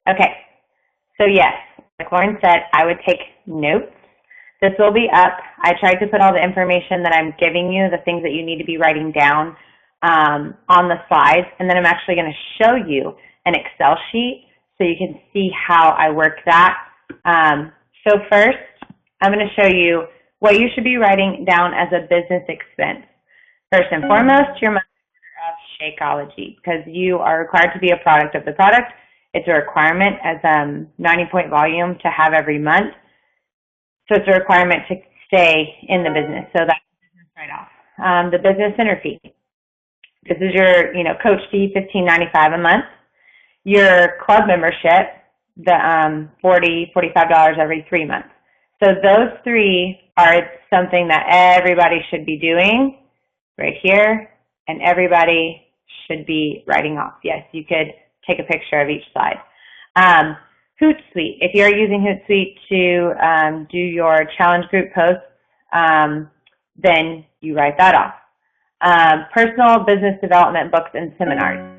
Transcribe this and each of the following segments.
Okay, so yes, like Lauren said, I would take notes. This will be up. I tried to put all the information that I'm giving you, the things that you need to be writing down on the slides, and then I'm actually going to show you an Excel sheet so you can see how I work that. So first, I'm going to show you what you should be writing down as a business expense. First and foremost, your monthly order of Shakeology, because you are required to be a product of the product. It's a requirement as 90-point volume to have every month. So it's a requirement to stay in the business. So that's the business write-off. The business center fee. This is your, coach fee, $15.95 a month. Your club membership, the $45 every 3 months. So those three are something that everybody should be doing right here, and everybody should be writing off. Yes, you could take a picture of each slide. Hootsuite. If you're using Hootsuite to do your challenge group posts, then you write that off. Personal business development books and seminars.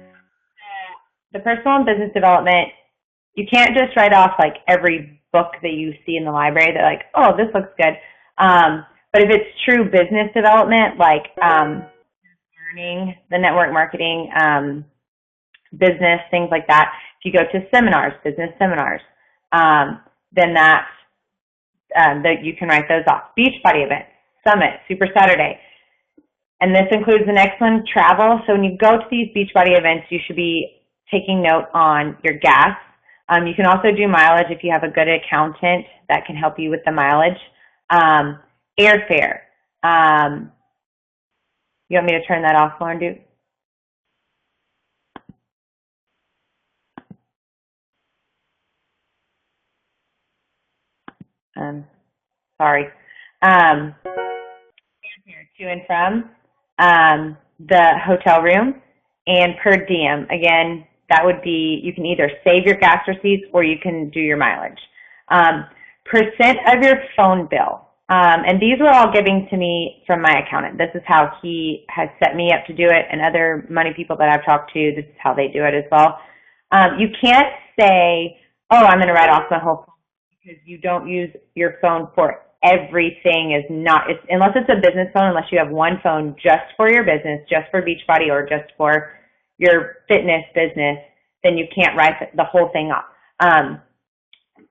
The personal and business development, you can't just write off like every book that you see in the library. They're like, oh, this looks good. But if it's true business development, like learning, the network marketing, business, things like that, if you go to seminars, business seminars, then that you can write those off. Beachbody events, Summit, Super Saturday. And this includes the next one, travel. So when you go to these Beachbody events, you should be taking note on your gas. You can also do mileage if you have a good accountant that can help you with the mileage. Airfare. You want me to turn that off, Lauren? Sorry. Airfare to and from the hotel room, and per diem. Again, that would be, you can either save your gas receipts or you can do your mileage. Percent of your phone bill. And these were all given to me from my accountant. This is how he has set me up to do it, and other money people that I've talked to, this is how they do it as well. You can't say, oh, I'm going to write off my whole phone, because you don't use your phone for everything. Unless it's a business phone, unless you have one phone just for your business, just for Beachbody, or just for your fitness business, then you can't write the whole thing off.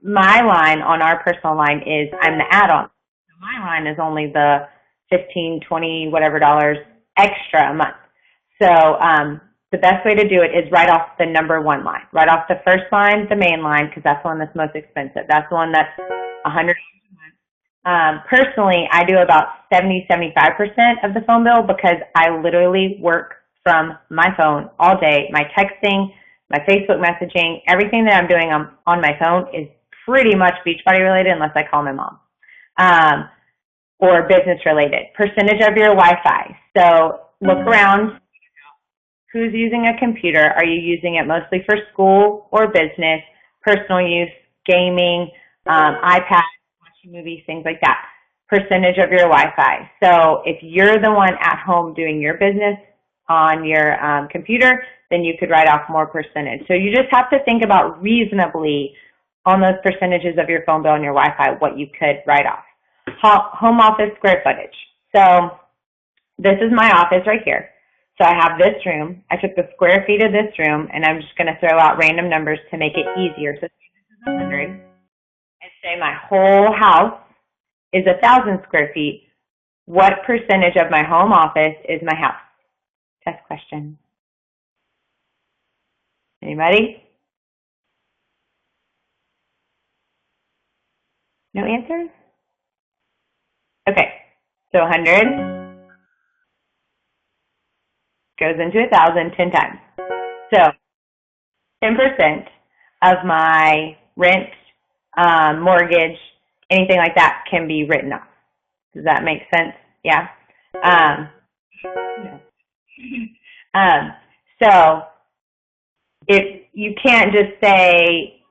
My line on our personal line is I'm the add-on. So my line is only the $15, $20, whatever dollars extra a month. So the best way to do it is write off the number one line. Write off the first line, the main line, because that's the one that's most expensive. That's the one that's $100 a month. Personally, I do about 70-75% of the phone bill, because I literally work from my phone all day. My texting, my Facebook messaging, everything that I'm doing on my phone is pretty much Beachbody related, unless I call my mom, or business related. Percentage of your Wi-Fi. So look around. Who's using a computer? Are you using it mostly for school or business, personal use, gaming, iPad, watching movies, things like that? Percentage of your Wi-Fi. So if you're the one at home doing your business on your computer, then you could write off more percentage. So you just have to think about reasonably on those percentages of your phone bill and your Wi-Fi what you could write off. Home office square footage. So this is my office right here. So I have this room. I took the square feet of this room, and I'm just going to throw out random numbers to make it easier. So say this is 100, and say my whole house is 1,000 square feet. What percentage of my home office is my house? Test question. Anybody? No answers? Okay, so 100 goes into 1,000 10 times. So 10% of my rent, mortgage, anything like that can be written off. Does that make sense? Yeah. So if you can't just say,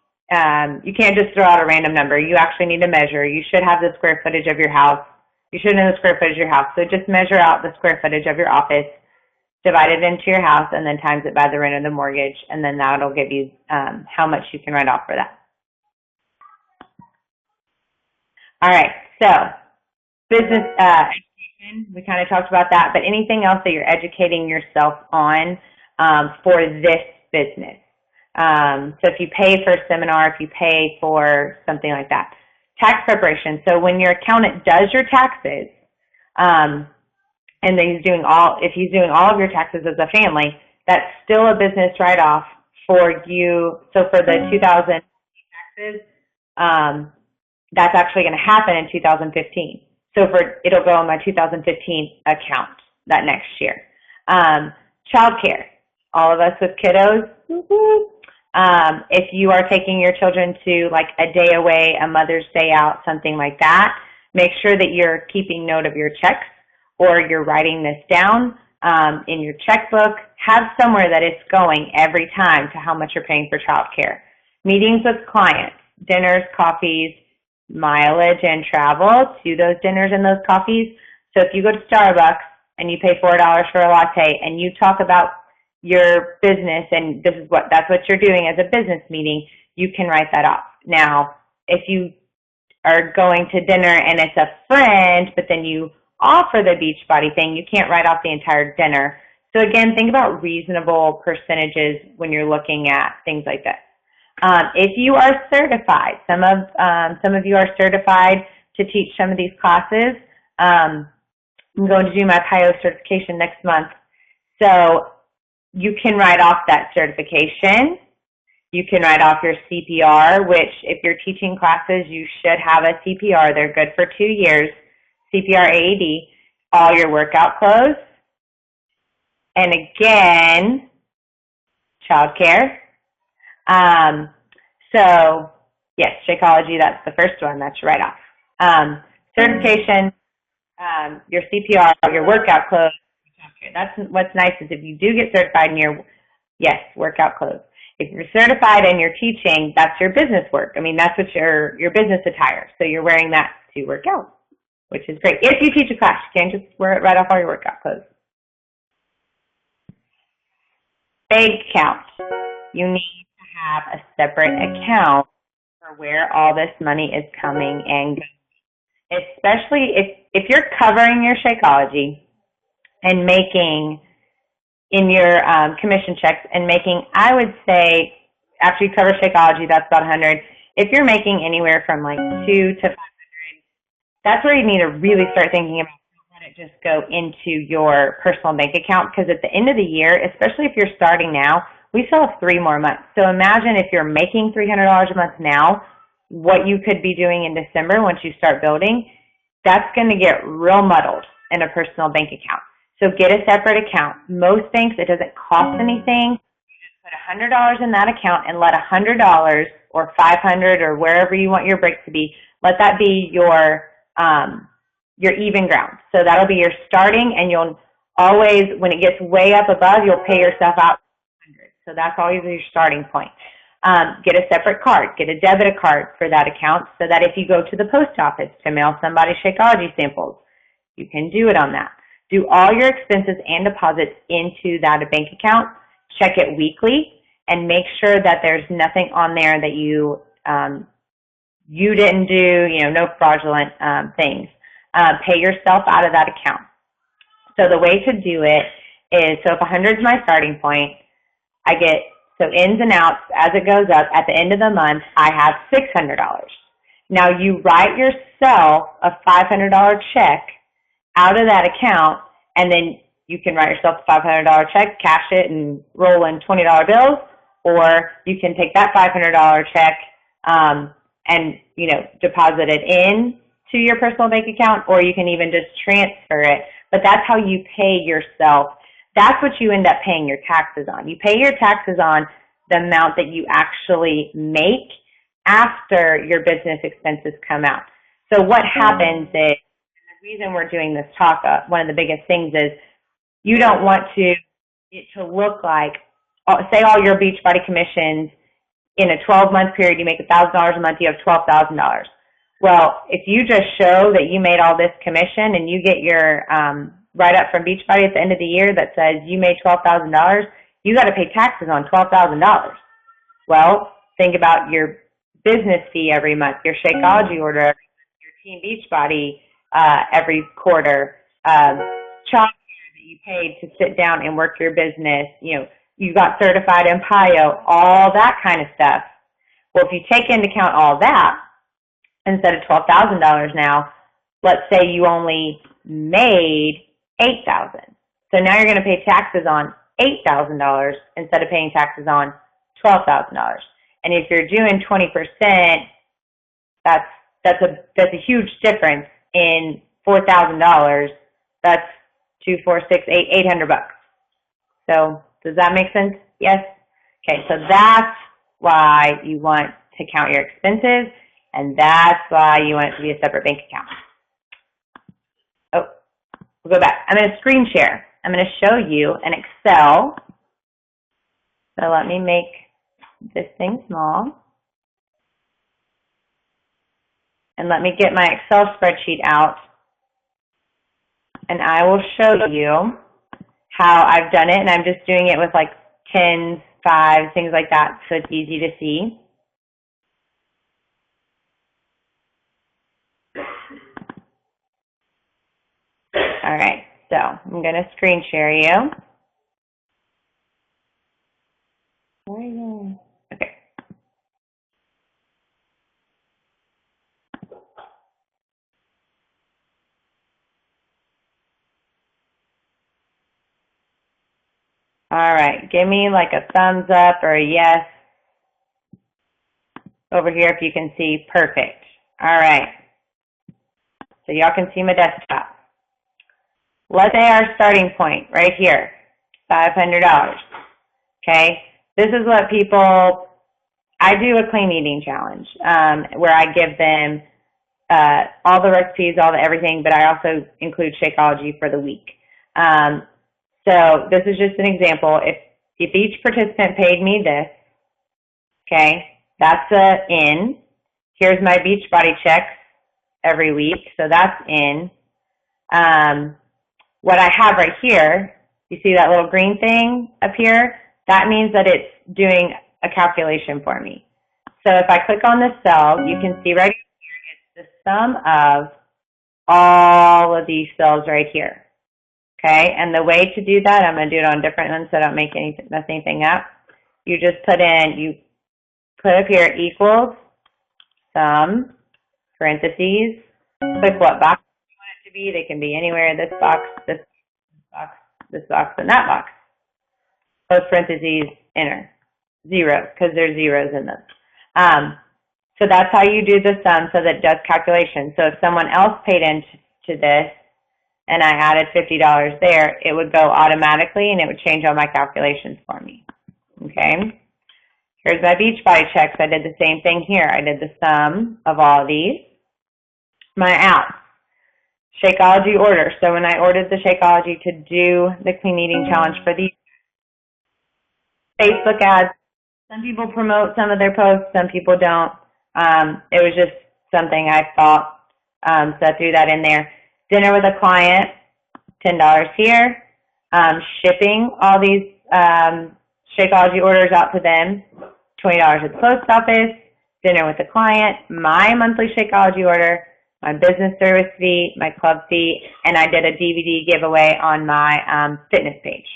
you can't just throw out a random number. You actually need to measure. You should have the square footage of your house. You should know the square footage of your house. So just measure out the square footage of your office. divide it into your house, and then times it by the rent or the mortgage, and then that'll give you how much you can write off for that. All right, so business education, we kind of talked about that, but anything else that you're educating yourself on for this business. So if you pay for a seminar, if you pay for something like that. Tax preparation. So when your accountant does your taxes, and then if he's doing all of your taxes as a family, that's still a business write-off for you. So for the 2000 taxes, that's actually going to happen in 2015. So it'll go on my 2015 account that next year. Childcare. All of us with kiddos. If you are taking your children to like a day away, a Mother's Day out, something like that, make sure that you're keeping note of your checks or you're writing this down in your checkbook. Have somewhere that it's going every time to how much you're paying for childcare. Meetings with clients, dinners, coffees, mileage and travel to those dinners and those coffees. So if you go to Starbucks and you pay $4 for a latte and you talk about your business and that's what you're doing as a business meeting, you can write that off. Now, if you are going to dinner and it's a friend, but then you offer the Beachbody thing, you can't write off the entire dinner. So again, think about reasonable percentages when you're looking at things like this. If you are certified, some of you are certified to teach some of these classes. I'm going to do my PIO certification next month. So you can write off that certification. You can write off your CPR, which if you're teaching classes, you should have a CPR. They're good for 2 years. CPR AED, all your workout clothes. And again, childcare. So yes, Shakeology, that's the first one. That's your write-off. Certification, your CPR, your workout clothes. That's what's nice is if you do get certified in your, yes, workout clothes. If you're certified and you're teaching, that's your business work. I mean, that's what your business attire. So you're wearing that to work out, which is great. If you teach a class, you can't just wear it right off all your workout clothes. Bank account. You need to have a separate account for where all this money is coming and going. Especially if you're covering your Shakeology and making in your commission checks and making, I would say, after you cover Shakeology, that's about 100. If you're making anywhere from like 2 to 500, that's where you need to really start thinking about let it just go into your personal bank account, because at the end of the year, especially if you're starting now, we still have 3 more months. So imagine if you're making $300 a month now, what you could be doing in December once you start building, that's going to get real muddled in a personal bank account. So get a separate account. Most banks, it doesn't cost anything. You just put $100 in that account and let $100 or $500 or wherever you want your break to be, let that be your even ground. So that'll be your starting, and you'll always, when it gets way up above, you'll pay yourself out $100. So that's always your starting point. Get a separate card. Get a debit card for that account so that if you go to the post office to mail somebody Shakeology samples, you can do it on that. Do all your expenses and deposits into that bank account. Check it weekly and make sure that there's nothing on there that you didn't do, no fraudulent things. Pay yourself out of that account. So the way to do it is, so if 100 is my starting point, I get, so ins and outs as it goes up, at the end of the month, I have $600. Now you write yourself a $500 check out of that account, and then you can write yourself a $500 check, cash it, and roll in $20 bills, or you can take that $500 check and deposit it in to your personal bank account, or you can even just transfer it. But that's how you pay yourself. That's what you end up paying your taxes on. You pay your taxes on the amount that you actually make after your business expenses come out. So what happens is, the reason we're doing this talk, one of the biggest things is you don't want it to look like, say all your Beachbody commissions in a 12-month period, you make $1,000 a month, you have $12,000. Well, if you just show that you made all this commission and you get your write-up from Beachbody at the end of the year that says you made $12,000, you got to pay taxes on $12,000. Well, think about your business fee every month, your Shakeology order, your Team Beachbody every quarter, childcare that you paid to sit down and work your business. You got certified in PIO, all that kind of stuff. Well, if you take into account all that, instead of $12,000 now, let's say you only made $8,000. So now you're going to pay taxes on $8,000 instead of paying taxes on $12,000. And if you're doing 20%, that's a huge difference in $4,000. That's $800 bucks. So does that make sense? Yes? Okay, so that's why you want to count your expenses, and that's why you want it to be a separate bank account. Oh, we'll go back. I'm going to screen share. I'm going to show you an Excel. So let me make this thing small. And let me get my Excel spreadsheet out. And I will show you how I've done it. And I'm just doing it with like 10s, 5s, things like that, so it's easy to see. All right, so I'm going to screen share you. Where are you going? Okay. All right, give me like a thumbs up or a yes over here if you can see. Perfect. All right. So y'all can see my desktop. Let's say our starting point right here, $500. Okay. This is what people, I do a clean eating challenge where I give them all the recipes, all the everything, but I also include Shakeology for the week. So this is just an example. If each participant paid me this, okay, that's a in. Here's my Beachbody checks every week, so that's in. What I have right here, you see that little green thing up here? That means that it's doing a calculation for me. So if I click on this cell, you can see right here, it's the sum of all of these cells right here. Okay, and the way to do that, I'm going to do it on different ones so I don't mess anything up. You just you put up here equals sum, parentheses, click what box you want it to be. They can be anywhere, this box, this box, this box, and that box. Close parentheses, enter. 0, because there's zeros in them. So that's how you do the sum so that it does calculation. So if someone else paid into this, and I added $50 there, it would go automatically and it would change all my calculations for me. Okay? Here's my Beachbody checks. I did the same thing here. I did the sum of all of these. My outs. Shakeology order. So when I ordered the Shakeology to do the clean eating challenge for these Facebook ads, some people promote some of their posts, some people don't. It was just something I thought, so I threw that in there. Dinner with a client, $10 here. Shipping all these Shakeology orders out to them, $20 at the post office. Dinner with a client, my monthly Shakeology order, my business service fee, my club fee, and I did a DVD giveaway on my fitness page.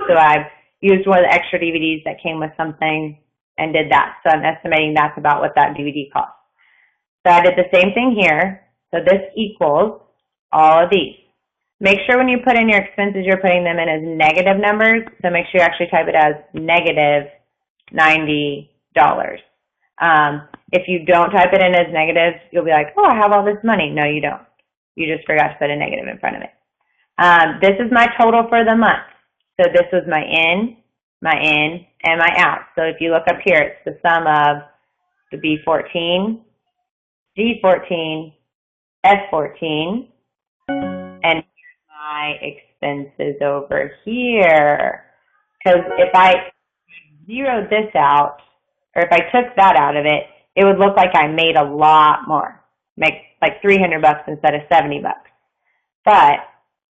So I've used one of the extra DVDs that came with something and did that. So I'm estimating that's about what that DVD cost. So I did the same thing here. So this equals all of these. Make sure when you put in your expenses, you're putting them in as negative numbers. So make sure you actually type it as negative $90. If you don't type it in as negative, you'll be like, oh, I have all this money. No, you don't. You just forgot to put a negative in front of it. This is my total for the month. So this was my in, and my out. So if you look up here, it's the sum of the B14, D14, S14, and my expenses over here. Because if I zeroed this out, or if I took that out of it, it would look like I made a lot more, make like $300 instead of $70. But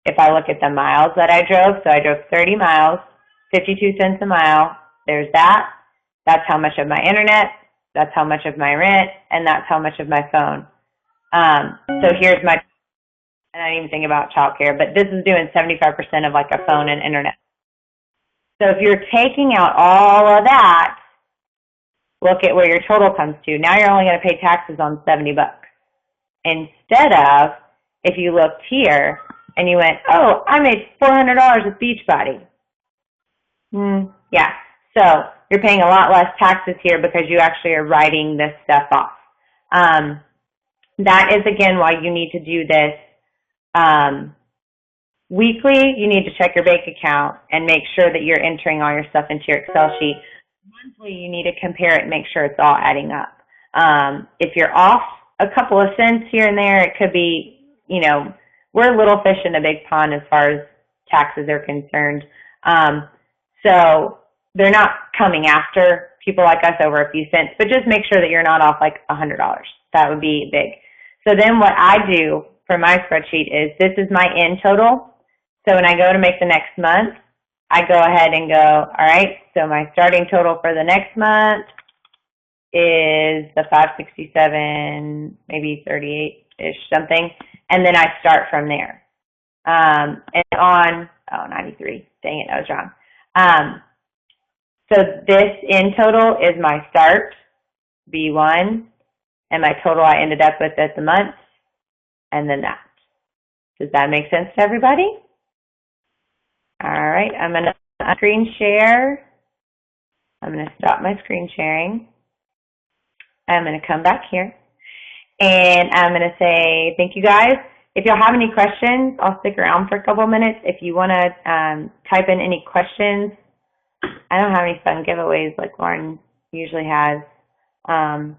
if I look at the miles that I drove, so I drove 30 miles, 52 cents a mile, there's that. That's how much of my internet, that's how much of my rent, and that's how much of my phone. So here's my, and I didn't even think about childcare, but this is doing 75% of like a phone and internet. So if you're taking out all of that, look at where your total comes to. Now you're only going to pay taxes on $70. Instead of, if you looked here and you went, oh, I made $400 with Beachbody. Yeah, so you're paying a lot less taxes here because you actually are writing this stuff off. That is, again, why you need to do this weekly. You need to check your bank account and make sure that you're entering all your stuff into your Excel sheet. Monthly, you need to compare it and make sure it's all adding up. If you're off a couple of cents here and there, it could be, you know, we're little fish in a big pond as far as taxes are concerned. So they're not coming after people like us over a few cents, but just make sure that you're not off like $100. That would be big. So then what I do for my spreadsheet is, this is my end total. So when I go to make the next month, I go ahead and go, all right, so my starting total for the next month is the 567, maybe 38-ish something, and then I start from there. And on, 93, dang it, I was wrong. So this in total is my start, B1, and my total I ended up with at the month, and then that. Does that make sense to everybody? All right, I'm going to screen share. I'm going to stop my screen sharing. I'm going to come back here, and I'm going to say thank you guys. If y'all have any questions, I'll stick around for a couple minutes. If you want to type in any questions, I don't have any fun giveaways like Lauren usually has. I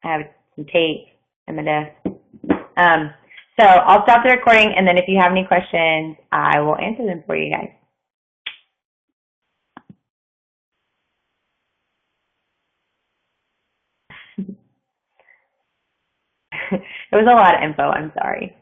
have some tape in my desk. So I'll stop the recording, and then if you have any questions, I will answer them for you guys. It was a lot of info, I'm sorry.